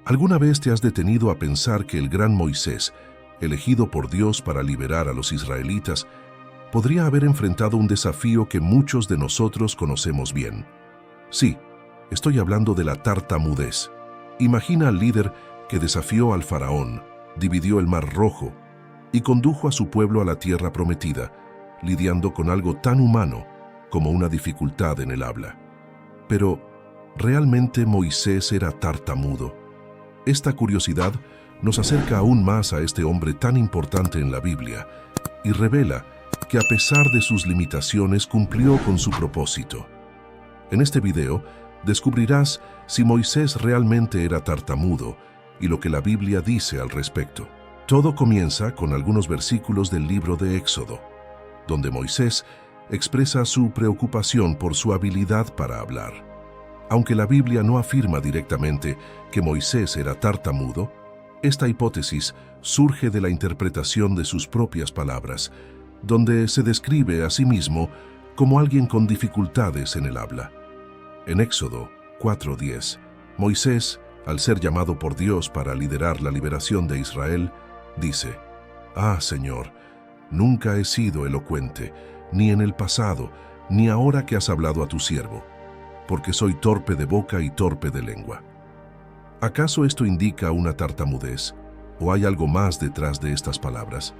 ¿Alguna vez te has detenido a pensar que el gran Moisés, elegido por Dios para liberar a los israelitas, podría haber enfrentado un desafío que muchos de nosotros conocemos bien? Sí, estoy hablando de la tartamudez. Imagina al líder que desafió al faraón, dividió el Mar Rojo y condujo a su pueblo a la tierra prometida, lidiando con algo tan humano como una dificultad en el habla. Pero, ¿realmente Moisés era tartamudo? Esta curiosidad nos acerca aún más a este hombre tan importante en la Biblia y revela que a pesar de sus limitaciones cumplió con su propósito. En este video descubrirás si Moisés realmente era tartamudo y lo que la Biblia dice al respecto. Todo comienza con algunos versículos del libro de Éxodo, donde Moisés expresa su preocupación por su habilidad para hablar. Aunque la Biblia no afirma directamente que Moisés era tartamudo, esta hipótesis surge de la interpretación de sus propias palabras, donde se describe a sí mismo como alguien con dificultades en el habla. En Éxodo 4:10, Moisés, al ser llamado por Dios para liderar la liberación de Israel, dice: «Ah, Señor, nunca he sido elocuente, ni en el pasado, ni ahora que has hablado a tu siervo, porque soy torpe de boca y torpe de lengua». ¿Acaso esto indica una tartamudez? ¿O hay algo más detrás de estas palabras?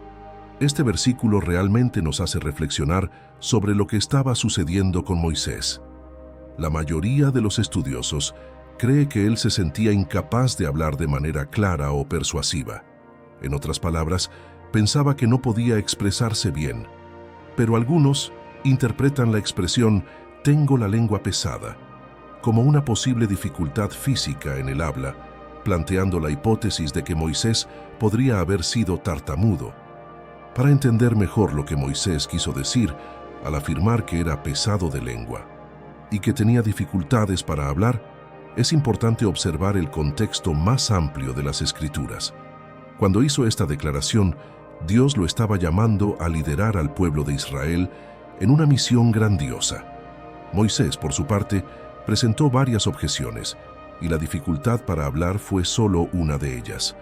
Este versículo realmente nos hace reflexionar sobre lo que estaba sucediendo con Moisés. La mayoría de los estudiosos cree que él se sentía incapaz de hablar de manera clara o persuasiva. En otras palabras, pensaba que no podía expresarse bien. Pero algunos interpretan la expresión «tengo la lengua pesada» como una posible dificultad física en el habla, planteando la hipótesis de que Moisés podría haber sido tartamudo. Para entender mejor lo que Moisés quiso decir al afirmar que era pesado de lengua y que tenía dificultades para hablar, es importante observar el contexto más amplio de las Escrituras. Cuando hizo esta declaración, Dios lo estaba llamando a liderar al pueblo de Israel en una misión grandiosa. Moisés, por su parte, presentó varias objeciones, y la dificultad para hablar fue solo una de ellas.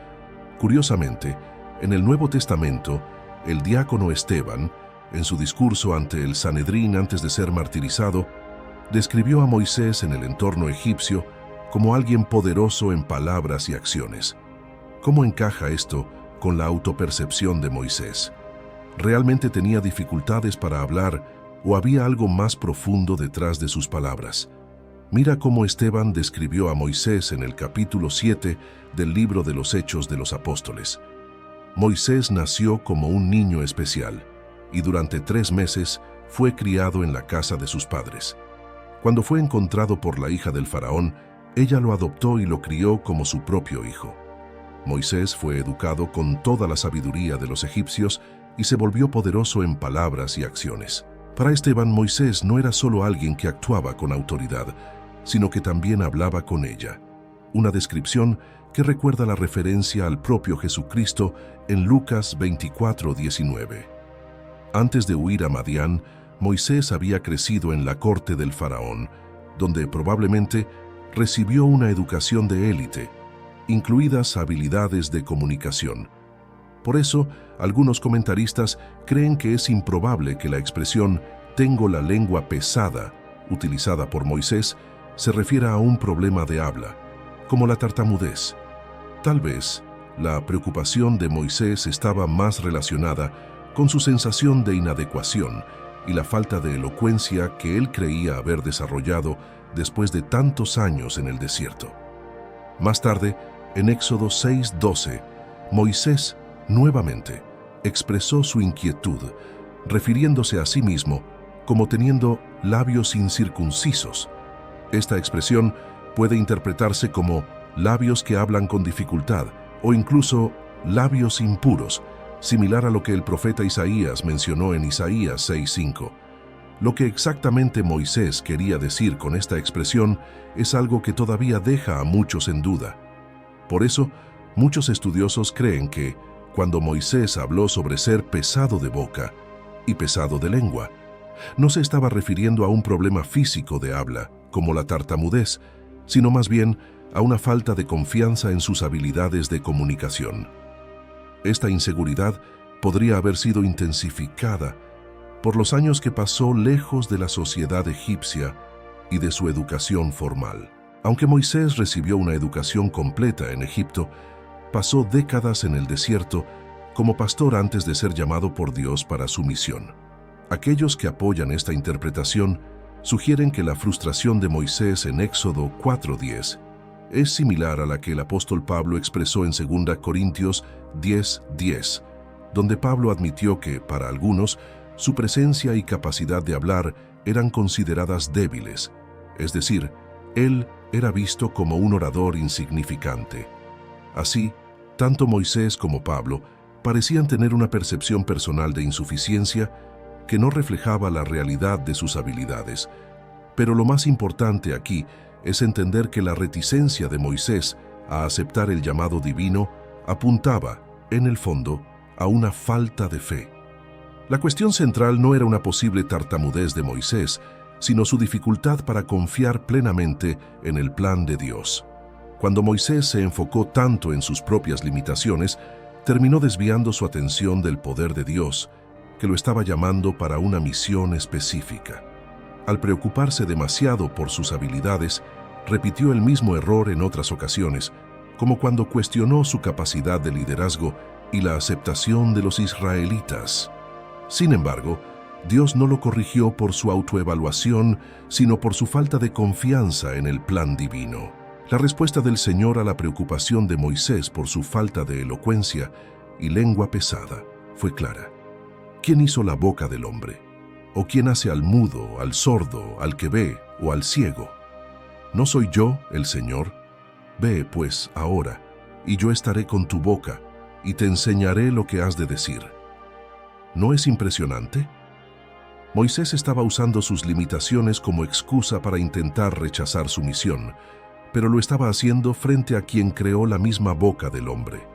Curiosamente, en el Nuevo Testamento, el diácono Esteban, en su discurso ante el Sanedrín antes de ser martirizado, describió a Moisés en el entorno egipcio como alguien poderoso en palabras y acciones. ¿Cómo encaja esto con la autopercepción de Moisés? ¿Realmente tenía dificultades para hablar o había algo más profundo detrás de sus palabras? Mira cómo Esteban describió a Moisés en el capítulo 7 del libro de los Hechos de los Apóstoles. Moisés nació como un niño especial y durante 3 meses fue criado en la casa de sus padres. Cuando fue encontrado por la hija del faraón, ella lo adoptó y lo crió como su propio hijo. Moisés fue educado con toda la sabiduría de los egipcios y se volvió poderoso en palabras y acciones. Para Esteban, Moisés no era solo alguien que actuaba con autoridad, sino que también hablaba con ella. Una descripción que recuerda la referencia al propio Jesucristo en Lucas 24:19. Antes de huir a Madián, Moisés había crecido en la corte del faraón, donde probablemente recibió una educación de élite, incluidas habilidades de comunicación. Por eso, algunos comentaristas creen que es improbable que la expresión «tengo la lengua pesada», utilizada por Moisés, se refiera a un problema de habla, como la tartamudez. Tal vez, la preocupación de Moisés estaba más relacionada con su sensación de inadecuación y la falta de elocuencia que él creía haber desarrollado después de tantos años en el desierto. Más tarde, en Éxodo 6:12, Moisés nuevamente expresó su inquietud, refiriéndose a sí mismo como teniendo labios incircuncisos. Esta expresión puede interpretarse como labios que hablan con dificultad o incluso labios impuros, similar a lo que el profeta Isaías mencionó en Isaías 6:5. Lo que exactamente Moisés quería decir con esta expresión es algo que todavía deja a muchos en duda. Por eso, muchos estudiosos creen que, cuando Moisés habló sobre ser pesado de boca y pesado de lengua, no se estaba refiriendo a un problema físico de habla, como la tartamudez, sino más bien a una falta de confianza en sus habilidades de comunicación. Esta inseguridad podría haber sido intensificada por los años que pasó lejos de la sociedad egipcia y de su educación formal. Aunque Moisés recibió una educación completa en Egipto, pasó décadas en el desierto como pastor antes de ser llamado por Dios para su misión. Aquellos que apoyan esta interpretación sugieren que la frustración de Moisés en Éxodo 4:10 es similar a la que el apóstol Pablo expresó en 2 Corintios 10:10, donde Pablo admitió que, para algunos, su presencia y capacidad de hablar eran consideradas débiles, es decir, él era visto como un orador insignificante. Así, tanto Moisés como Pablo parecían tener una percepción personal de insuficiencia que no reflejaba la realidad de sus habilidades. Pero lo más importante aquí es entender que la reticencia de Moisés a aceptar el llamado divino apuntaba, en el fondo, a una falta de fe. La cuestión central no era una posible tartamudez de Moisés, sino su dificultad para confiar plenamente en el plan de Dios. Cuando Moisés se enfocó tanto en sus propias limitaciones, terminó desviando su atención del poder de Dios, que lo estaba llamando para una misión específica. Al preocuparse demasiado por sus habilidades, repitió el mismo error en otras ocasiones, como cuando cuestionó su capacidad de liderazgo y la aceptación de los israelitas. Sin embargo, Dios no lo corrigió por su autoevaluación, sino por su falta de confianza en el plan divino. La respuesta del Señor a la preocupación de Moisés por su falta de elocuencia y lengua pesada fue clara. ¿Quién hizo la boca del hombre? ¿O quién hace al mudo, al sordo, al que ve o al ciego? ¿No soy yo, el Señor? Ve, pues, ahora, y yo estaré con tu boca, y te enseñaré lo que has de decir. ¿No es impresionante? Moisés estaba usando sus limitaciones como excusa para intentar rechazar su misión, pero lo estaba haciendo frente a quien creó la misma boca del hombre.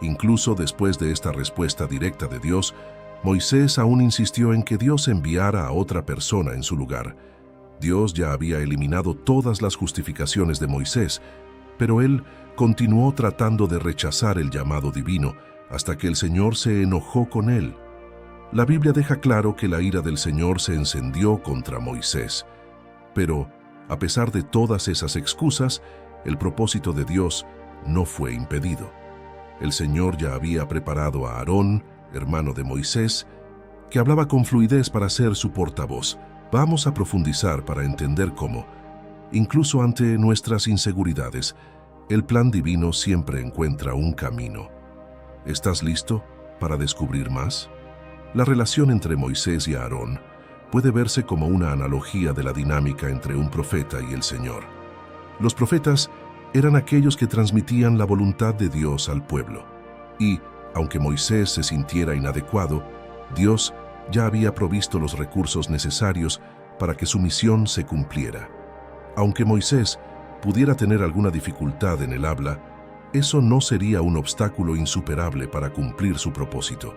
Incluso después de esta respuesta directa de Dios, Moisés aún insistió en que Dios enviara a otra persona en su lugar. Dios ya había eliminado todas las justificaciones de Moisés, pero él continuó tratando de rechazar el llamado divino hasta que el Señor se enojó con él. La Biblia deja claro que la ira del Señor se encendió contra Moisés, pero, a pesar de todas esas excusas, el propósito de Dios no fue impedido. El Señor ya había preparado a Aarón, hermano de Moisés, que hablaba con fluidez para ser su portavoz. Vamos a profundizar para entender cómo, incluso ante nuestras inseguridades, el plan divino siempre encuentra un camino. ¿Estás listo para descubrir más? La relación entre Moisés y Aarón puede verse como una analogía de la dinámica entre un profeta y el Señor. Los profetas eran aquellos que transmitían la voluntad de Dios al pueblo. Y, aunque Moisés se sintiera inadecuado, Dios ya había provisto los recursos necesarios para que su misión se cumpliera. Aunque Moisés pudiera tener alguna dificultad en el habla, eso no sería un obstáculo insuperable para cumplir su propósito.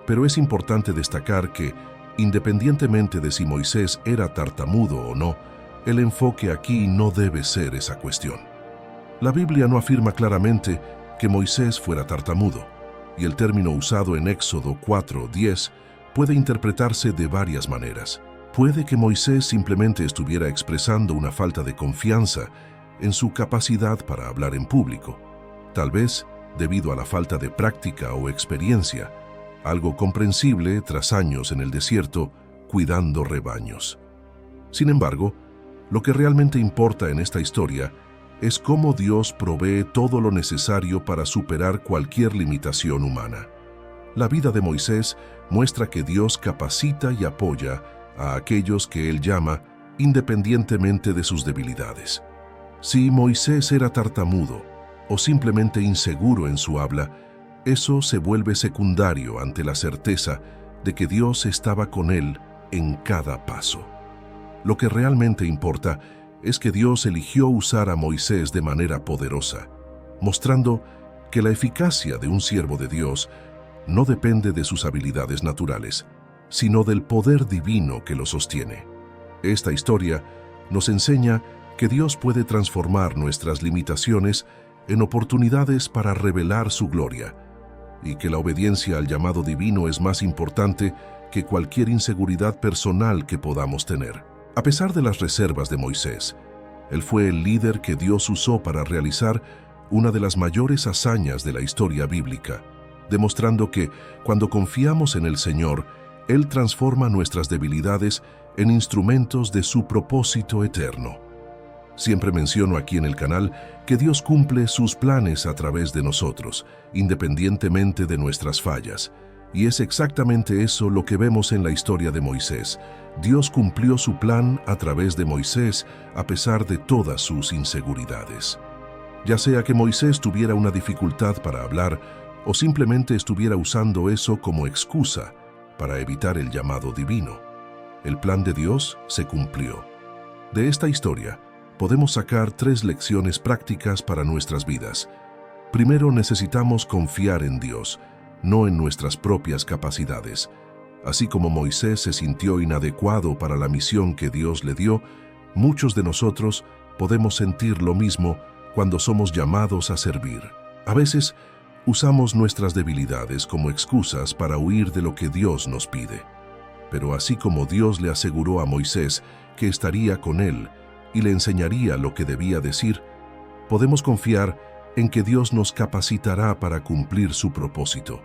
Pero es importante destacar que, independientemente de si Moisés era tartamudo o no, el enfoque aquí no debe ser esa cuestión. La Biblia no afirma claramente que Moisés fuera tartamudo, y el término usado en Éxodo 4:10 puede interpretarse de varias maneras. Puede que Moisés simplemente estuviera expresando una falta de confianza en su capacidad para hablar en público, tal vez debido a la falta de práctica o experiencia, algo comprensible tras años en el desierto cuidando rebaños. Sin embargo, lo que realmente importa en esta historia es cómo Dios provee todo lo necesario para superar cualquier limitación humana. La vida de Moisés muestra que Dios capacita y apoya a aquellos que Él llama independientemente de sus debilidades. Si Moisés era tartamudo o simplemente inseguro en su habla, eso se vuelve secundario ante la certeza de que Dios estaba con él en cada paso. Lo que realmente importa es que Dios eligió usar a Moisés de manera poderosa, mostrando que la eficacia de un siervo de Dios no depende de sus habilidades naturales, sino del poder divino que lo sostiene. Esta historia nos enseña que Dios puede transformar nuestras limitaciones en oportunidades para revelar su gloria, y que la obediencia al llamado divino es más importante que cualquier inseguridad personal que podamos tener. A pesar de las reservas de Moisés, él fue el líder que Dios usó para realizar una de las mayores hazañas de la historia bíblica, demostrando que, cuando confiamos en el Señor, Él transforma nuestras debilidades en instrumentos de su propósito eterno. Siempre menciono aquí en el canal que Dios cumple sus planes a través de nosotros, independientemente de nuestras fallas. Y es exactamente eso lo que vemos en la historia de Moisés. Dios cumplió su plan a través de Moisés a pesar de todas sus inseguridades. Ya sea que Moisés tuviera una dificultad para hablar o simplemente estuviera usando eso como excusa para evitar el llamado divino, el plan de Dios se cumplió. De esta historia podemos sacar 3 lecciones prácticas para nuestras vidas. Primero, necesitamos confiar en Dios, no en nuestras propias capacidades. Así como Moisés se sintió inadecuado para la misión que Dios le dio, muchos de nosotros podemos sentir lo mismo cuando somos llamados a servir. A veces, usamos nuestras debilidades como excusas para huir de lo que Dios nos pide. Pero así como Dios le aseguró a Moisés que estaría con él y le enseñaría lo que debía decir, podemos confiar en que Dios nos capacitará para cumplir su propósito,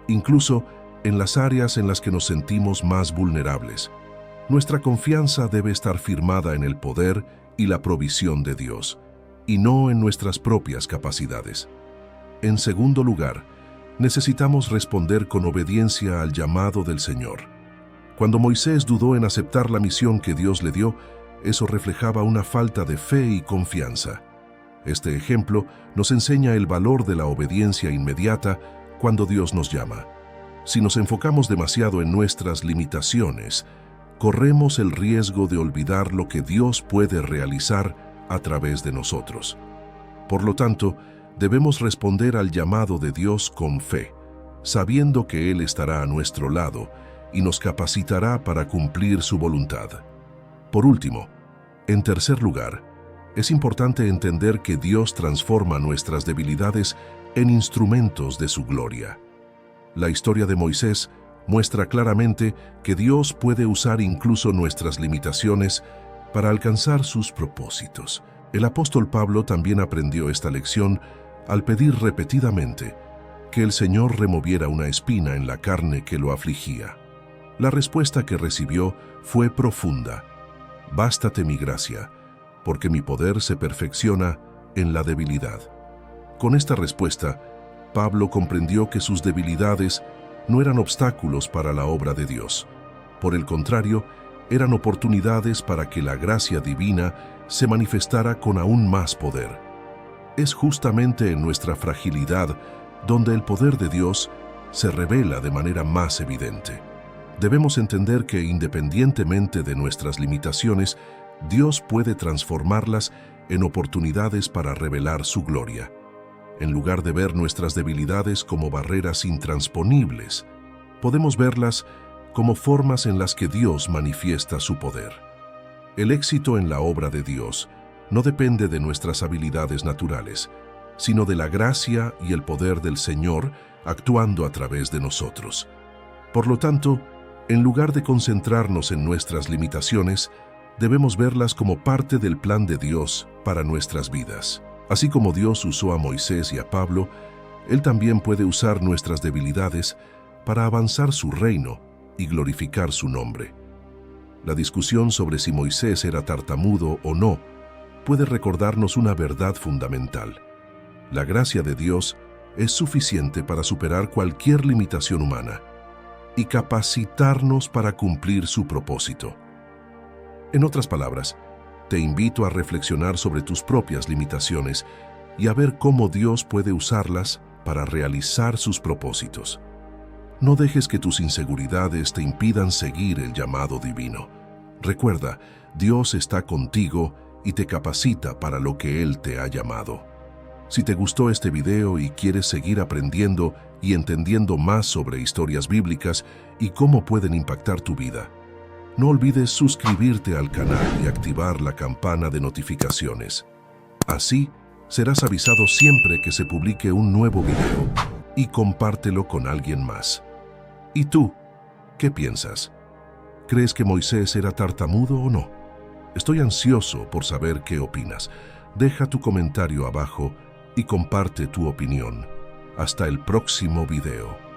incluso en las áreas en las que nos sentimos más vulnerables. Nuestra confianza debe estar firmada en el poder y la provisión de Dios, y no en nuestras propias capacidades. En segundo lugar, necesitamos responder con obediencia al llamado del Señor. Cuando Moisés dudó en aceptar la misión que Dios le dio, eso reflejaba una falta de fe y confianza. Este ejemplo nos enseña el valor de la obediencia inmediata cuando Dios nos llama. Si nos enfocamos demasiado en nuestras limitaciones, corremos el riesgo de olvidar lo que Dios puede realizar a través de nosotros. Por lo tanto, debemos responder al llamado de Dios con fe, sabiendo que Él estará a nuestro lado y nos capacitará para cumplir su voluntad. Por último, en tercer lugar, es importante entender que Dios transforma nuestras debilidades en instrumentos de su gloria. La historia de Moisés muestra claramente que Dios puede usar incluso nuestras limitaciones para alcanzar sus propósitos. El apóstol Pablo también aprendió esta lección al pedir repetidamente que el Señor removiera una espina en la carne que lo afligía. La respuesta que recibió fue profunda: «Bástate mi gracia, porque mi poder se perfecciona en la debilidad». Con esta respuesta, Pablo comprendió que sus debilidades no eran obstáculos para la obra de Dios. Por el contrario, eran oportunidades para que la gracia divina se manifestara con aún más poder. Es justamente en nuestra fragilidad donde el poder de Dios se revela de manera más evidente. Debemos entender que independientemente de nuestras limitaciones, Dios puede transformarlas en oportunidades para revelar su gloria. En lugar de ver nuestras debilidades como barreras intransponibles, podemos verlas como formas en las que Dios manifiesta su poder. El éxito en la obra de Dios no depende de nuestras habilidades naturales, sino de la gracia y el poder del Señor actuando a través de nosotros. Por lo tanto, en lugar de concentrarnos en nuestras limitaciones, debemos verlas como parte del plan de Dios para nuestras vidas. Así como Dios usó a Moisés y a Pablo, Él también puede usar nuestras debilidades para avanzar su reino y glorificar su nombre. La discusión sobre si Moisés era tartamudo o no puede recordarnos una verdad fundamental. La gracia de Dios es suficiente para superar cualquier limitación humana y capacitarnos para cumplir su propósito. En otras palabras, te invito a reflexionar sobre tus propias limitaciones y a ver cómo Dios puede usarlas para realizar sus propósitos. No dejes que tus inseguridades te impidan seguir el llamado divino. Recuerda, Dios está contigo y te capacita para lo que Él te ha llamado. Si te gustó este video y quieres seguir aprendiendo y entendiendo más sobre historias bíblicas y cómo pueden impactar tu vida, No olvides suscribirte al canal y activar la campana de notificaciones. Así, serás avisado siempre que se publique un nuevo video y compártelo con alguien más. ¿Y tú? ¿Qué piensas? ¿Crees que Moisés era tartamudo o no? Estoy ansioso por saber qué opinas. Deja tu comentario abajo y comparte tu opinión. Hasta el próximo video.